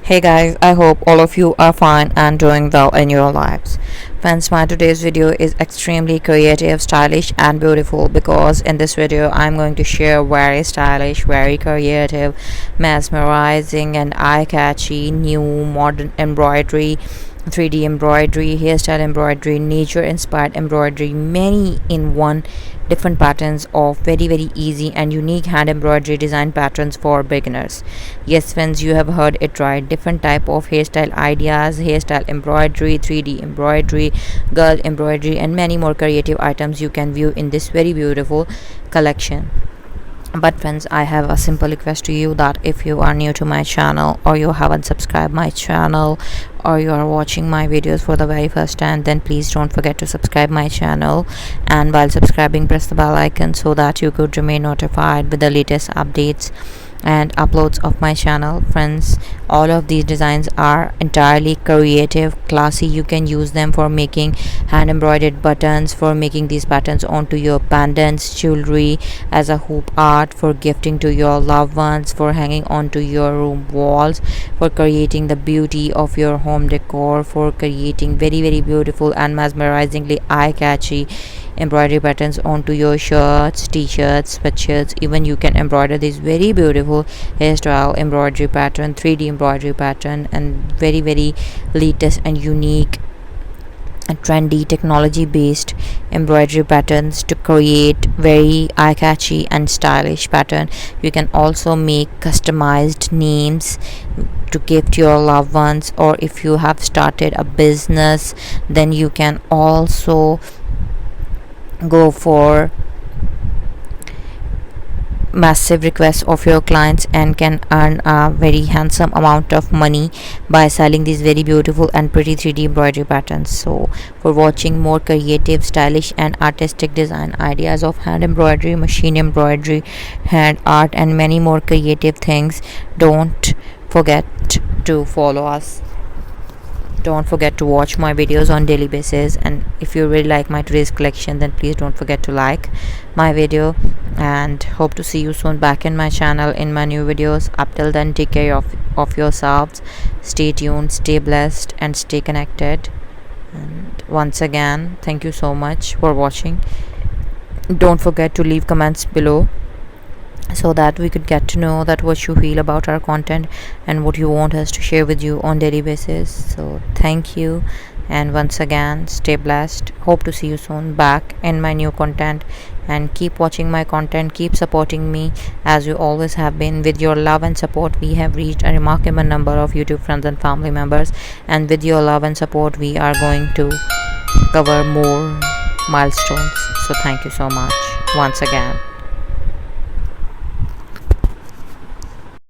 Hey guys, I hope all of you are fine and doing well in your lives. Friends, my today's video is extremely creative, stylish and beautiful because in this video I'm going to share very stylish, very creative, mesmerizing and eye-catchy new modern embroidery, 3D embroidery, hairstyle embroidery, nature inspired embroidery, many in one different patterns of very easy and unique hand embroidery design patterns for beginners. Yes friends, you have heard it right. Different type of hairstyle ideas, hairstyle embroidery, 3D embroidery, girl embroidery and many more creative items you can view in this very beautiful collection. But friends, I have a simple request to you that if you are new to my channel or you haven't subscribed my channel or you are watching my videos for the very first time, then please don't forget to subscribe my channel, and while subscribing press the bell icon so that you could remain notified with the latest updates and uploads of my channel. Friends, all of these designs are entirely creative, classy. You can use them for making hand embroidered buttons, for making these patterns onto your pendants, jewelry, as a hoop art, for gifting to your loved ones, for hanging onto your room walls, for creating the beauty of your home decor, for creating very beautiful and mesmerizingly eye-catchy embroidery patterns onto your shirts, t-shirts, sweatshirts. Even you can embroider this very beautiful hairstyle embroidery pattern, 3D embroidery pattern, and very latest and unique and trendy technology based embroidery patterns to create very eye-catchy and stylish pattern. You can also make customized names to gift your loved ones, or if you have started a business, then you can also go for massive requests of your clients and can earn a very handsome amount of money by selling these very beautiful and pretty 3D embroidery patterns. So for watching more creative, stylish and artistic design ideas of hand embroidery, machine embroidery, hand art and many more creative things, don't forget to follow us. Don't forget to watch my videos on daily basis, and if you really like my today's collection, then please don't forget to like my video, and hope to see you soon back in my channel in my new videos. Up till then, take care of yourselves, stay tuned, stay blessed and stay connected. And once again, thank you so much for watching. Don't forget to leave comments below so that we could get to know that what you feel about our content and what you want us to share with you on daily basis. So thank you, and once again, stay blessed. Hope to see you soon back in my new content, and keep watching my content, keep supporting me as you always have been. With your love and support, we have reached a remarkable number of YouTube friends and family members, and with your love and support, we are going to cover more milestones. So thank you so much once again.